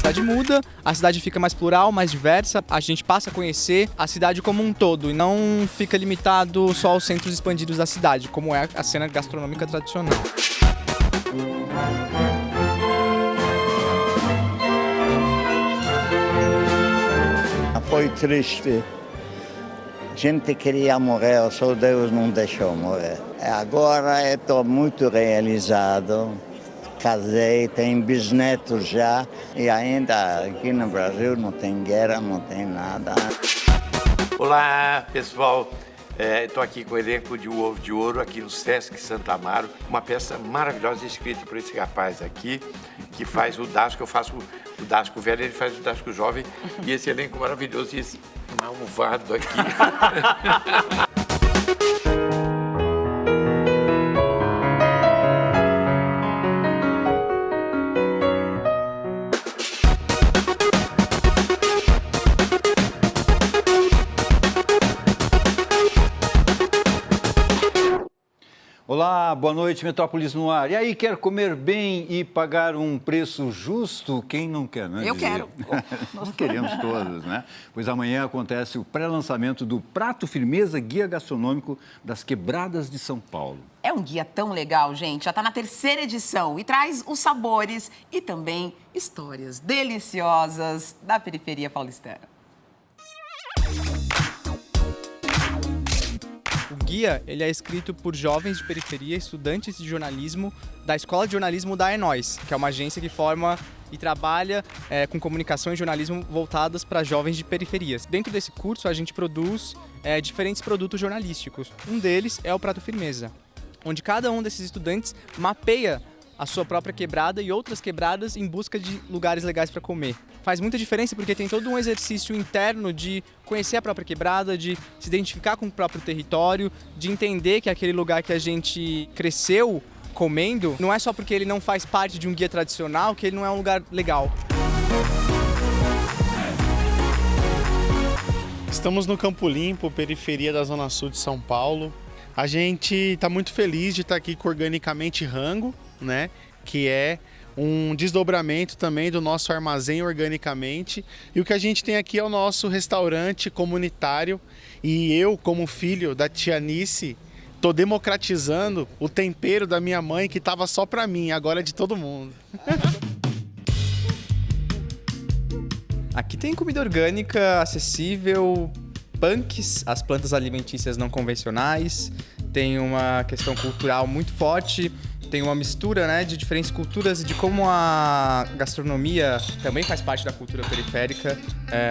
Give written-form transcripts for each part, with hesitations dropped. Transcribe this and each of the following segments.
cidade muda, a cidade fica mais plural, mais diversa, a gente passa a conhecer a cidade como um todo e não fica limitado só aos centros expandidos da cidade, como é a cena gastronômica tradicional. Foi triste. Gente queria morrer, só Deus não deixou morrer. Agora estou muito realizado. Casei, tenho bisnetos já e ainda aqui no Brasil não tem guerra, não tem nada. Olá, pessoal. Estou aqui com o elenco de O Ovo de Ouro, aqui no Sesc Santa Amaro. Uma peça maravilhosa escrita por esse rapaz aqui, que faz o Dasco. Eu faço o Dasco velho, ele faz o Dasco jovem. E esse elenco maravilhoso e esse malvado aqui. Olá, boa noite, Metrópolis no ar. E aí, quer comer bem e pagar um preço justo? Quem não quer, né? Eu quero. Nós queremos todos, né? Pois amanhã acontece o pré-lançamento do Prato Firmeza Guia Gastronômico das Quebradas de São Paulo. É um guia tão legal, gente. Já está na 3ª edição e traz os sabores e também histórias deliciosas da periferia paulistana. O guia ele é escrito por jovens de periferia, estudantes de jornalismo da Escola de Jornalismo da Enóis, que é uma agência que forma e trabalha com comunicação e jornalismo voltadas para jovens de periferias. Dentro desse curso, a gente produz diferentes produtos jornalísticos. Um deles é o Prato Firmeza, onde cada um desses estudantes mapeia a sua própria quebrada e outras quebradas em busca de lugares legais para comer. Faz muita diferença porque tem todo um exercício interno de conhecer a própria quebrada, de se identificar com o próprio território, de entender que aquele lugar que a gente cresceu comendo não é só porque ele não faz parte de um guia tradicional que ele não é um lugar legal. Estamos no Campo Limpo, periferia da Zona Sul de São Paulo. A gente está muito feliz de estar aqui com Organicamente Rango, né? Que é um desdobramento também do nosso armazém Organicamente. E o que a gente tem aqui é o nosso restaurante comunitário. E eu, como filho da tia Nice, estou democratizando o tempero da minha mãe, que estava só para mim, agora é de todo mundo. Aqui tem comida orgânica, acessível, punks, as plantas alimentícias não convencionais, tem uma questão cultural muito forte, tem uma mistura, né, de diferentes culturas e de como a gastronomia também faz parte da cultura periférica.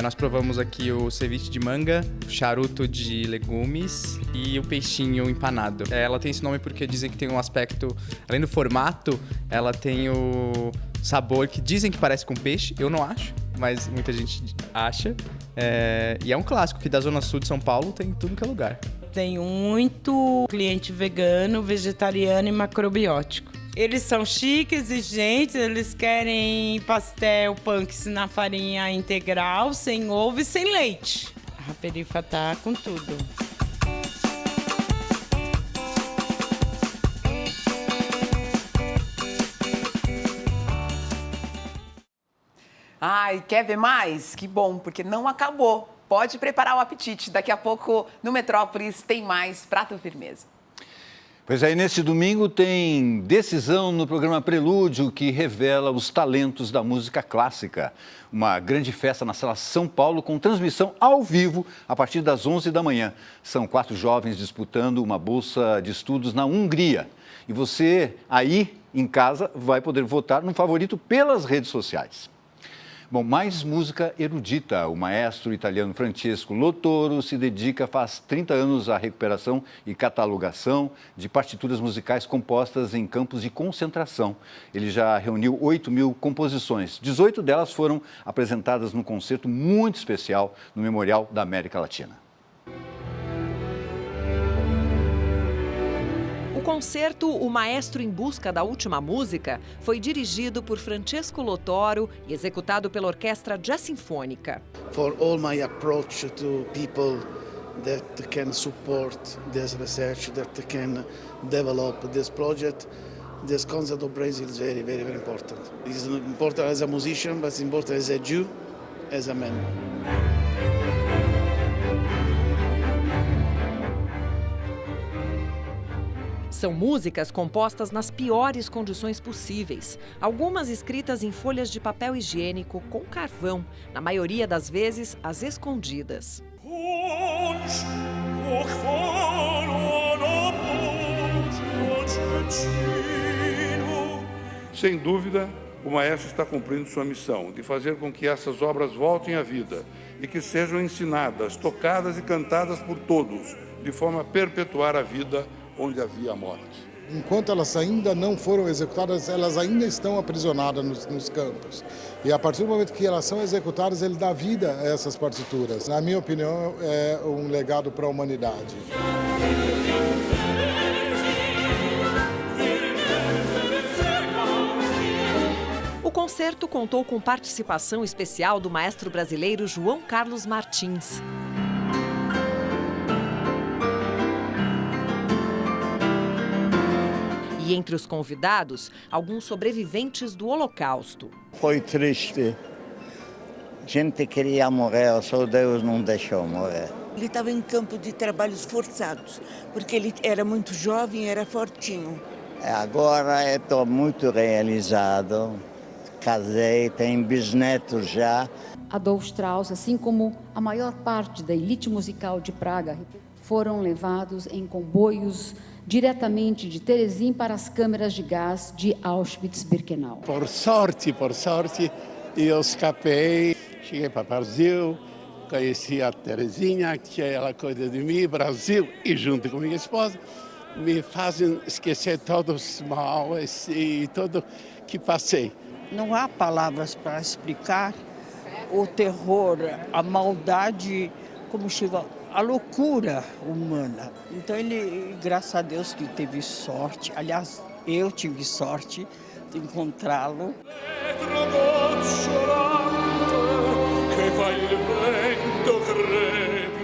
Nós provamos aqui o ceviche de manga, o charuto de legumes e o peixinho empanado. Ela tem esse nome porque dizem que tem um aspecto, além do formato, ela tem o sabor que dizem que parece com peixe, eu não acho, mas muita gente acha. E é um clássico que da Zona Sul de São Paulo tem em tudo que é lugar. Tenho muito cliente vegano, vegetariano e macrobiótico. Eles são chiques, exigentes, eles querem pastel punks na farinha integral, sem ovo e sem leite. A perifa tá com tudo. Ai, quer ver mais? Que bom, porque não acabou. Pode preparar o apetite. Daqui a pouco, no Metrópolis, tem mais Prato Firmeza. Pois é, e neste domingo tem decisão no programa Prelúdio, que revela os talentos da música clássica. Uma grande festa na Sala São Paulo, com transmissão ao vivo a partir das 11 da manhã. São 4 jovens disputando uma bolsa de estudos na Hungria. E você, aí em casa, vai poder votar no favorito pelas redes sociais. Bom, mais música erudita. O maestro italiano Francesco Lottoro se dedica faz 30 anos à recuperação e catalogação de partituras musicais compostas em campos de concentração. Ele já reuniu 8.000 composições. 18 delas foram apresentadas num concerto muito especial no Memorial da América Latina. O concerto O Maestro em Busca da Última Música foi dirigido por Francesco Lottoro e executado pela Orquestra Jazz Sinfônica. For all my approach to people that can support this research, that can develop this project, this concept of Brazil is very, very, very important. It's important as a musician, but it's important as a Jew, as a man. São músicas compostas nas piores condições possíveis. Algumas escritas em folhas de papel higiênico com carvão, na maioria das vezes às escondidas. Sem dúvida, o maestro está cumprindo sua missão de fazer com que essas obras voltem à vida e que sejam ensinadas, tocadas e cantadas por todos, de forma a perpetuar a vida onde havia morte. Enquanto elas ainda não foram executadas, elas ainda estão aprisionadas nos campos. E a partir do momento que elas são executadas, ele dá vida a essas partituras. Na minha opinião, é um legado para a humanidade. O concerto contou com participação especial do maestro brasileiro João Carlos Martins. E entre os convidados, alguns sobreviventes do Holocausto. Foi triste. Gente queria morrer, só Deus não deixou morrer. Ele estava em campo de trabalhos forçados, porque ele era muito jovem e era fortinho. Agora estou muito realizado. Casei, tenho bisnetos já. Adolf Strauss, assim como a maior parte da elite musical de Praga, foram levados em comboios diretamente de Terezin para as câmeras de gás de Auschwitz-Birkenau. Por sorte, eu escapei, cheguei para o Brasil, conheci a Terezinha, que ela cuida de mim, Brasil, e junto com minha esposa, me fazem esquecer todos os males e tudo que passei. Não há palavras para explicar o terror, a maldade, como chega a loucura humana. Então ele, graças a Deus que teve sorte, aliás, eu tive sorte de encontrá-lo.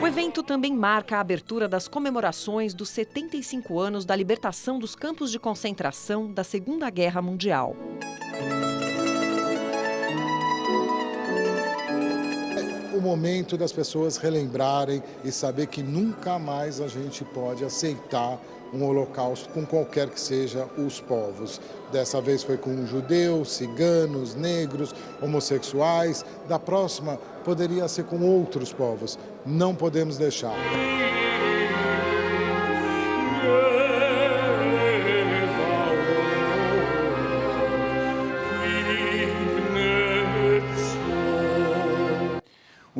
O evento também marca a abertura das comemorações dos 75 anos da libertação dos campos de concentração da Segunda Guerra Mundial. O momento das pessoas relembrarem e saber que nunca mais a gente pode aceitar um holocausto com qualquer que seja os povos. Dessa vez foi com judeus, ciganos, negros, homossexuais. Da próxima poderia ser com outros povos. Não podemos deixar.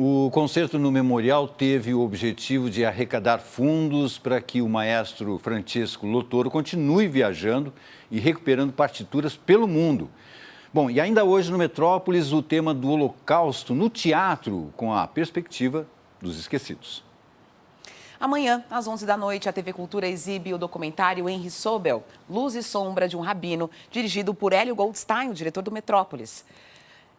O concerto no Memorial teve o objetivo de arrecadar fundos para que o maestro Francesco Lottoro continue viajando e recuperando partituras pelo mundo. Bom, e ainda hoje no Metrópolis, o tema do Holocausto no teatro, com a perspectiva dos esquecidos. Amanhã, às 11 da noite, a TV Cultura exibe o documentário Henri Sobel, Luz e Sombra de um Rabino, dirigido por Hélio Goldstein, o diretor do Metrópolis.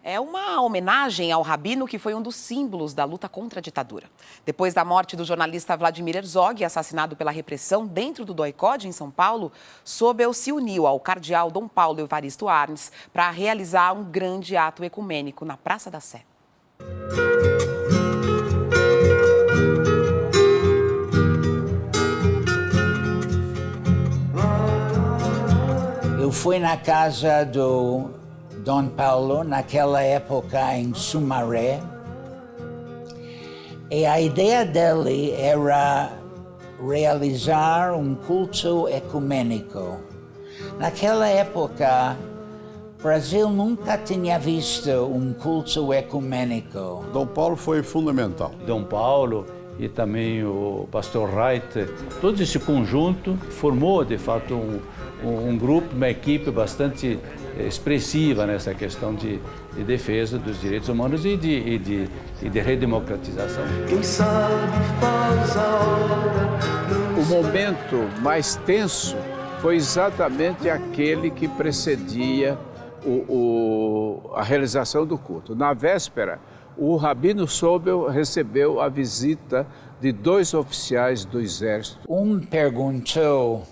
É uma homenagem ao rabino que foi um dos símbolos da luta contra a ditadura. Depois da morte do jornalista Vladimir Herzog, assassinado pela repressão dentro do DOI-CODE em São Paulo, Sobel se uniu ao cardeal Dom Paulo Evaristo Arnes para realizar um grande ato ecumênico na Praça da Sé. Eu fui na casa do Dom Paulo, naquela época em Sumaré, e a ideia dele era realizar um culto ecumênico. Naquela época, o Brasil nunca tinha visto um culto ecumênico. Dom Paulo foi fundamental. Dom Paulo e também o pastor Reit, todo esse conjunto formou, de fato, um grupo, uma equipe bastante expressiva nessa questão de defesa dos direitos humanos e de redemocratização. Quem sabe faz a hora. O momento mais tenso foi exatamente aquele que precedia a realização do culto. Na véspera, o Rabino Sobel recebeu a visita de 2 oficiais do Exército. Um perguntou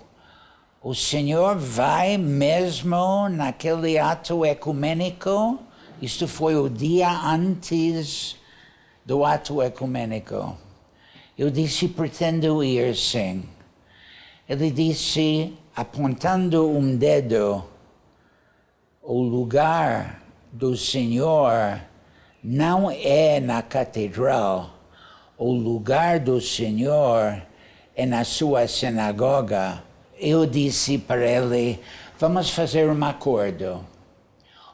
O Senhor vai mesmo naquele ato ecumênico? Isto foi o dia antes do ato ecumênico. Eu disse, pretendo ir, sim. Ele disse, apontando um dedo, o lugar do Senhor não é na catedral. O lugar do Senhor é na sua sinagoga. Eu disse para ele, vamos fazer um acordo.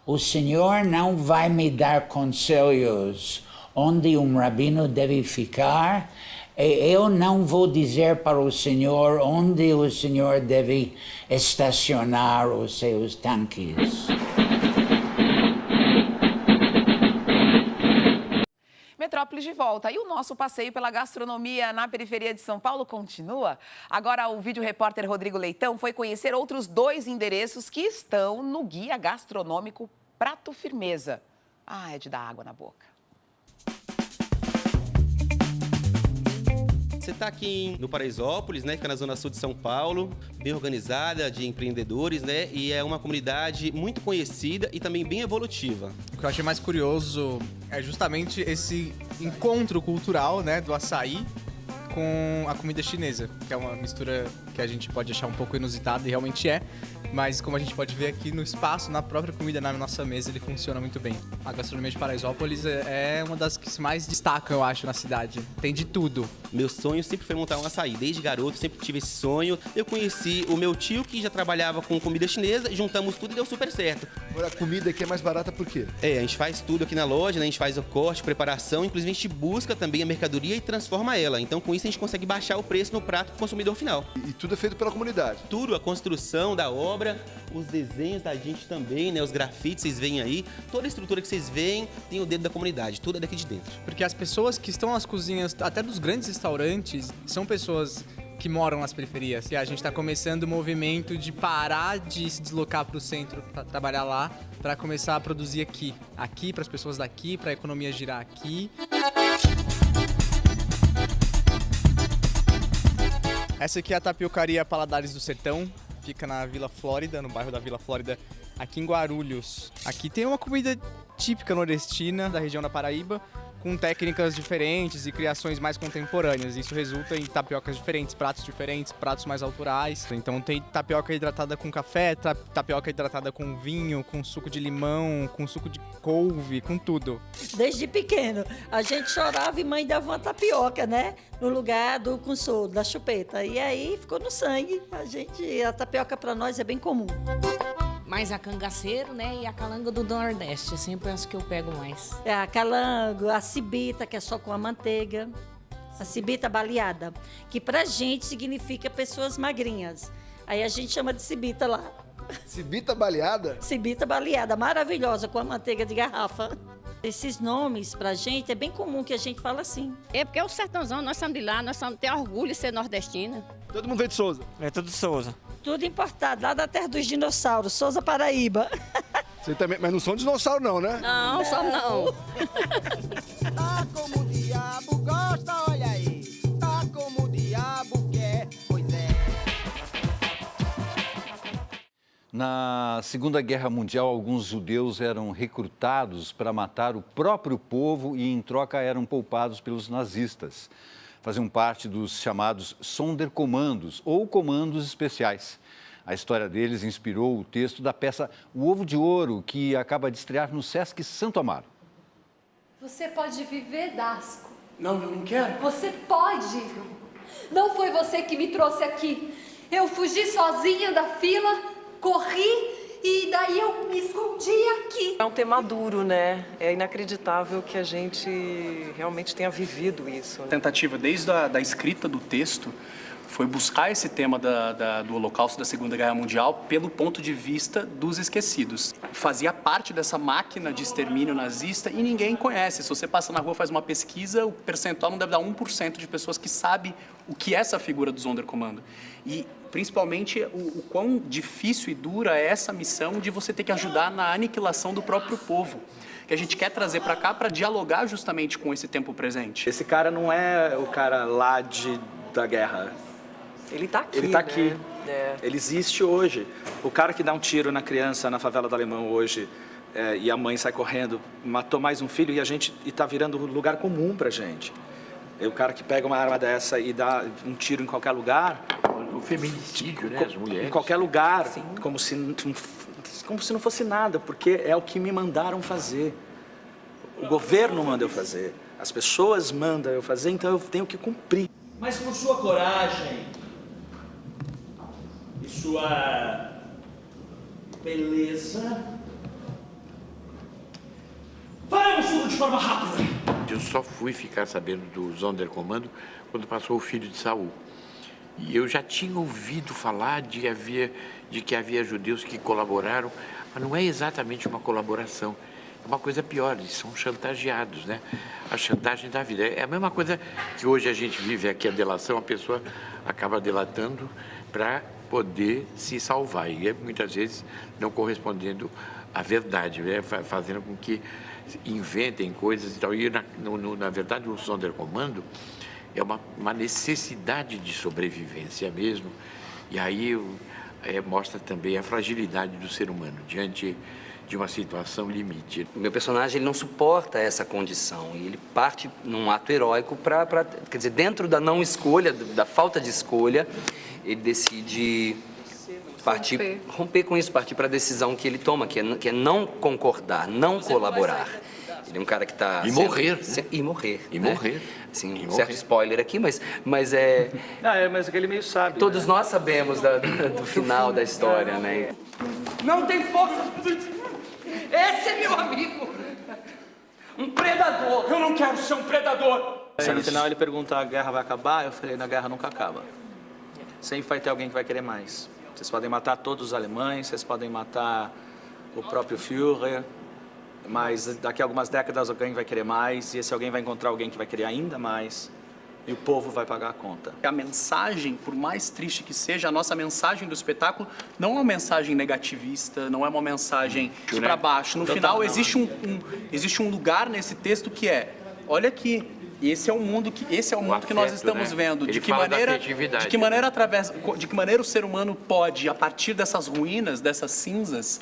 O Senhor não vai me dar conselhos onde um rabino deve ficar, e eu não vou dizer para o Senhor onde o Senhor deve estacionar os seus tanques. Metrópolis de volta. E o nosso passeio pela gastronomia na periferia de São Paulo continua. Agora o vídeo repórter Rodrigo Leitão foi conhecer outros 2 endereços que estão no guia gastronômico Prato Firmeza. É de dar água na boca. Você está aqui no Paraisópolis, né? Fica na zona sul de São Paulo, bem organizada, de empreendedores, né? E é uma comunidade muito conhecida e também bem evolutiva. O que eu achei mais curioso é justamente esse encontro cultural, né, do açaí com a comida chinesa, que é uma mistura que a gente pode achar um pouco inusitada e realmente é, mas como a gente pode ver aqui no espaço, na própria comida, na nossa mesa, ele funciona muito bem. A gastronomia de Paraisópolis é uma das que se mais destacam, eu acho, na cidade. Tem de tudo. Meu sonho sempre foi montar um açaí. Desde garoto, sempre tive esse sonho. Eu conheci o meu tio, que já trabalhava com comida chinesa, juntamos tudo e deu super certo. Agora, a comida aqui é mais barata por quê? A gente faz tudo aqui na loja, né? A gente faz o corte, preparação, inclusive a gente busca também a mercadoria e transforma ela. Então, com isso, a gente consegue baixar o preço no prato pro consumidor final. E tudo é feito pela comunidade? Tudo, a construção da obra, os desenhos da gente também, né? Os grafites, vocês veem aí. Toda a estrutura que vocês veem tem o dedo da comunidade, tudo é daqui de dentro. Porque as pessoas que estão nas cozinhas, até dos grandes restaurantes, são pessoas que moram nas periferias. E a gente está começando o movimento de parar de se deslocar para o centro para trabalhar lá, para começar a produzir aqui para as pessoas daqui, para a economia girar aqui. Essa aqui é a tapiocaria Paladares do Sertão, fica na Vila Flórida, no bairro da Vila Flórida, aqui em Guarulhos. Aqui tem uma comida típica nordestina da região da Paraíba, com técnicas diferentes e criações mais contemporâneas. Isso resulta em tapiocas diferentes, pratos mais autorais. Então tem tapioca hidratada com café, tapioca hidratada com vinho, com suco de limão, com suco de couve, com tudo. Desde pequeno, a gente chorava e mãe dava uma tapioca, né? No lugar do consolo, da chupeta. E aí ficou no sangue. A tapioca para nós é bem comum. Mais a cangaceiro, né? E a calanga do Nordeste. Sempre as que eu pego mais. É a calango, a cibita, que é só com a manteiga. A cibita baleada, que pra gente significa pessoas magrinhas. Aí a gente chama de cibita lá. Cibita baleada? Cibita baleada, maravilhosa, com a manteiga de garrafa. Esses nomes pra gente é bem comum que a gente fala assim. É porque é o sertãozão, nós somos de lá, nós somos ter orgulho de ser nordestina. Todo mundo veio de Souza? É tudo de Souza. Tudo importado, lá da terra dos dinossauros, Souza, Paraíba. Você também, mas não são dinossauros não, né? Não, somos não. Tá como o diabo gosta, olha aí. Tá como o diabo quer, pois é. Na Segunda Guerra Mundial, alguns judeus eram recrutados para matar o próprio povo e, em troca, eram poupados pelos nazistas. Faziam parte dos chamados Sonderkommandos, ou comandos especiais. A história deles inspirou o texto da peça O Ovo de Ouro, que acaba de estrear no Sesc Santo Amaro. Você pode viver, Dasco. Não, eu não quero. Você pode. Não foi você que me trouxe aqui. Eu fugi sozinha da fila, corri e daí eu me escondi aqui. É um tema duro, né? É inacreditável que a gente realmente tenha vivido isso. A tentativa desde a escrita do texto foi buscar esse tema do Holocausto, da Segunda Guerra Mundial, pelo ponto de vista dos esquecidos. Fazia parte dessa máquina de extermínio nazista e ninguém conhece. Se você passa na rua e faz uma pesquisa, o percentual não deve dar 1% de pessoas que sabem o que é essa figura do Sonderkommando. E, principalmente, o quão difícil e dura é essa missão de você ter que ajudar na aniquilação do próprio povo, que a gente quer trazer para cá para dialogar justamente com esse tempo presente. Esse cara não é o cara lá da guerra. Ele tá aqui, Ele tá aqui. Né? Ele existe hoje. O cara que dá um tiro na criança na favela do Alemão hoje e a mãe sai correndo, matou mais um filho e está virando lugar comum pra gente. O cara que pega uma arma dessa e dá um tiro em qualquer lugar... O feminicídio, né? As mulheres. Em qualquer lugar, como se não fosse nada, porque é o que me mandaram fazer. O governo manda eu fazer, as pessoas mandam eu fazer, então eu tenho que cumprir. Mas por sua coragem e sua beleza, faremos tudo de forma rápida. Eu só fui ficar sabendo do Sonderkommando quando passou o filho de Saul. E eu já tinha ouvido falar de que havia judeus que colaboraram, mas não é exatamente uma colaboração. É uma coisa pior, eles são chantageados, né? A chantagem da vida. É a mesma coisa que hoje a gente vive aqui, a delação, a pessoa acaba delatando para poder se salvar. E muitas vezes não correspondendo à verdade, né? Fazendo com que inventem coisas e tal. E, na verdade, o Sonderkommando é uma necessidade de sobrevivência mesmo. E aí mostra também a fragilidade do ser humano diante de uma situação limite. O meu personagem ele não suporta essa condição e ele parte num ato heróico quer dizer, dentro da não escolha, da falta de escolha, ele decide romper com isso, partir para a decisão que ele toma, que é não concordar, não colaborar. Ele é um cara que está... morrer. E morrer. E morrer. Sim, certo spoiler aqui, mas é... Mas aquele meio sabe. Todos nós sabemos do final da história, né? Não tem força. Esse é meu amigo. Um predador. Eu não quero ser um predador. No final ele pergunta, a guerra vai acabar? Eu falei, a guerra nunca acaba. Sempre vai ter alguém que vai querer mais. Vocês podem matar todos os alemães, vocês podem matar o próprio Führer, mas daqui a algumas décadas alguém vai querer mais, e esse alguém vai encontrar alguém que vai querer ainda mais, e o povo vai pagar a conta. A mensagem, por mais triste que seja, a nossa mensagem do espetáculo não é uma mensagem negativista, não é uma mensagem para baixo. No final, existe um lugar nesse texto que é, olha aqui, esse é o mundo que nós estamos vendo. De que maneira o ser humano pode, a partir dessas ruínas, dessas cinzas,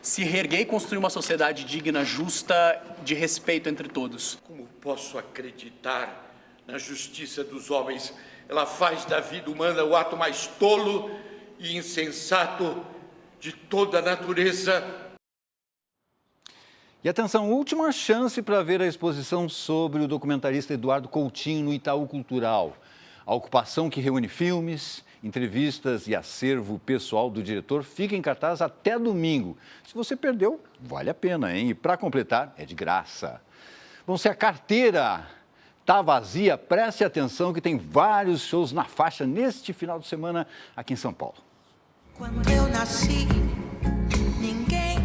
se reerguer e construir uma sociedade digna, justa, de respeito entre todos. Como posso acreditar na justiça dos homens? Ela faz da vida humana o ato mais tolo e insensato de toda a natureza. E atenção, última chance para ver a exposição sobre o documentarista Eduardo Coutinho no Itaú Cultural. A ocupação que reúne filmes, entrevistas e acervo pessoal do diretor fica em cartaz até domingo. Se você perdeu, vale a pena, hein? E para completar, é de graça. Bom, se a carteira está vazia, preste atenção que tem vários shows na faixa neste final de semana aqui em São Paulo. Quando eu nasci, ninguém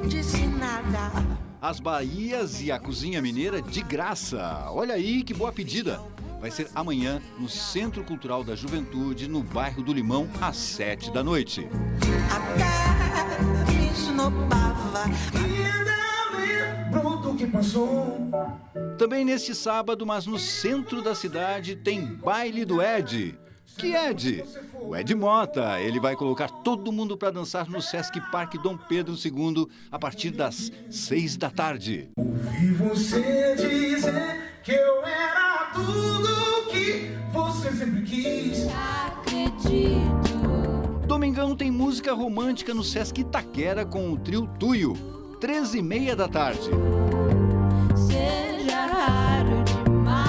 disse nada. As Bahias e a Cozinha Mineira de graça. Olha aí que boa pedida. Vai ser amanhã no Centro Cultural da Juventude, no bairro do Limão, às 7 da noite. Também neste sábado, mas no centro da cidade, tem Baile do Ed. Que Ed? O Ed Mota. Ele vai colocar todo mundo para dançar no Sesc Parque Dom Pedro II a partir das 6 da tarde. Ouvi você dizer que eu era tudo que você sempre quis. Acredito. Domingão tem música romântica no Sesc Itaquera com o trio Tuyo, 13h30 da tarde. Seja raro demais.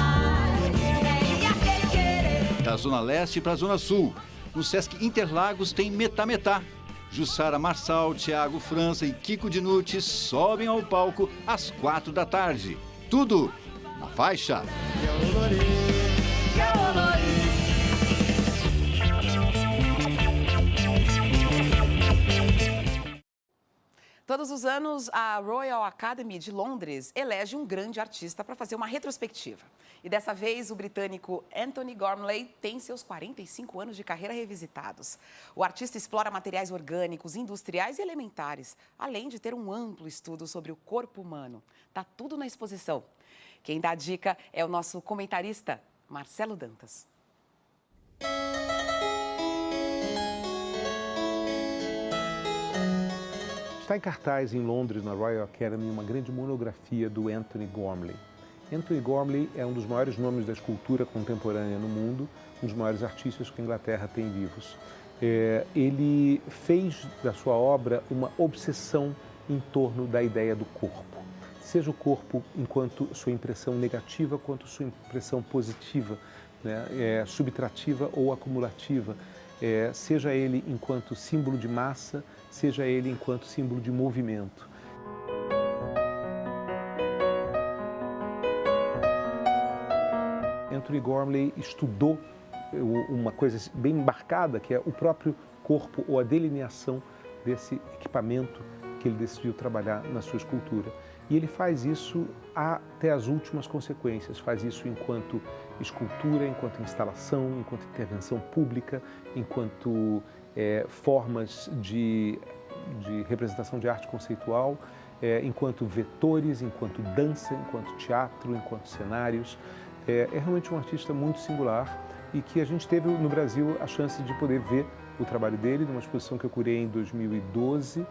Da Zona Leste para a Zona Sul, no Sesc Interlagos tem Metá Metá. Jussara Marçal, Thiago França e Kiko Dinucci sobem ao palco às 4 da tarde. Tudo na faixa. Todos os anos, a Royal Academy de Londres elege um grande artista para fazer uma retrospectiva. E dessa vez, o britânico Anthony Gormley tem seus 45 anos de carreira revisitados. O artista explora materiais orgânicos, industriais e elementares, além de ter um amplo estudo sobre o corpo humano. Tá tudo na exposição. Quem dá a dica é o nosso comentarista, Marcelo Dantas. Está em cartaz em Londres, na Royal Academy, uma grande monografia do Anthony Gormley. Anthony Gormley é um dos maiores nomes da escultura contemporânea no mundo, um dos maiores artistas que a Inglaterra tem vivos. Ele fez da sua obra uma obsessão em torno da ideia do corpo. Seja o corpo enquanto sua impressão negativa, quanto sua impressão positiva, né? Subtrativa ou acumulativa. Seja ele enquanto símbolo de massa, seja ele enquanto símbolo de movimento. Anthony Gormley estudou uma coisa bem embarcada, que é o próprio corpo ou a delineação desse equipamento que ele decidiu trabalhar na sua escultura. E ele faz isso até as últimas consequências, faz isso enquanto escultura, enquanto instalação, enquanto intervenção pública, enquanto formas de representação de arte conceitual, enquanto vetores, enquanto dança, enquanto teatro, enquanto cenários. É realmente um artista muito singular e que a gente teve no Brasil a chance de poder ver o trabalho dele numa exposição que eu curei em 2012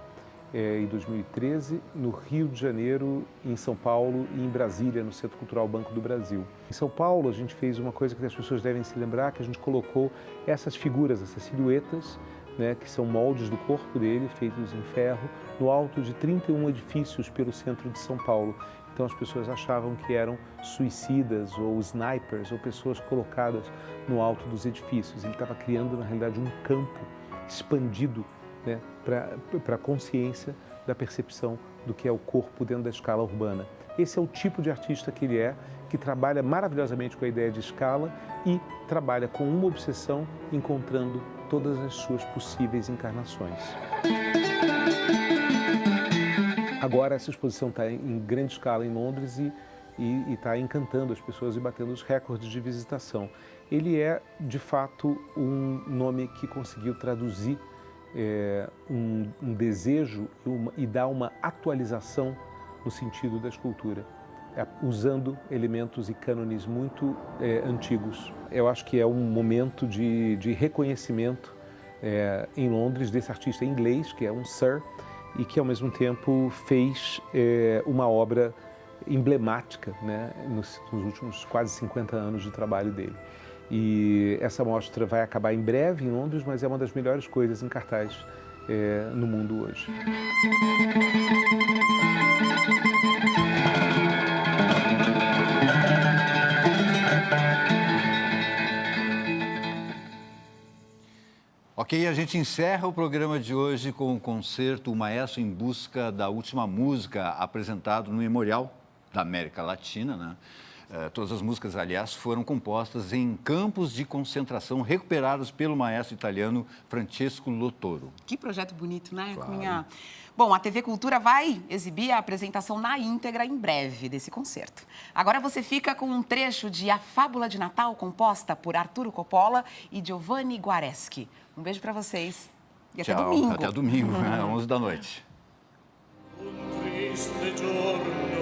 e 2013, no Rio de Janeiro, em São Paulo e em Brasília, no Centro Cultural Banco do Brasil. Em São Paulo, a gente fez uma coisa que as pessoas devem se lembrar, que a gente colocou essas figuras, essas silhuetas, né, que são moldes do corpo dele, feitos em ferro, no alto de 31 edifícios pelo centro de São Paulo. Então as pessoas achavam que eram suicidas ou snipers ou pessoas colocadas no alto dos edifícios. Ele estava criando, na realidade, um campo expandido, né, para a consciência da percepção do que é o corpo dentro da escala urbana. Esse é o tipo de artista que ele é, que trabalha maravilhosamente com a ideia de escala e trabalha com uma obsessão, encontrando todas as suas possíveis encarnações. Agora essa exposição está em grande escala em Londres e está encantando as pessoas e batendo os recordes de visitação. Ele é, de fato, um nome que conseguiu traduzir um desejo e dar uma atualização no sentido da escultura, usando elementos e cânones muito antigos. Eu acho que é um momento de reconhecimento em Londres desse artista inglês, que é um Sir, e que ao mesmo tempo fez uma obra emblemática, né, nos últimos quase 50 anos de trabalho dele. E essa mostra vai acabar em breve em Londres, mas é uma das melhores coisas em cartaz no mundo hoje. Ok, a gente encerra o programa de hoje com o concerto O Maestro em Busca da Última Música, apresentado no Memorial da América Latina, né? Todas as músicas, aliás, foram compostas em campos de concentração recuperados pelo maestro italiano Francesco Lottoro. Que projeto bonito, né, claro. Cunha? Bom, a TV Cultura vai exibir a apresentação na íntegra em breve desse concerto. Agora você fica com um trecho de A Fábula de Natal, composta por Arturo Coppola e Giovanni Guareschi. Um beijo para vocês e Tchau, até domingo. Até domingo, 11 da noite. Un triste giorno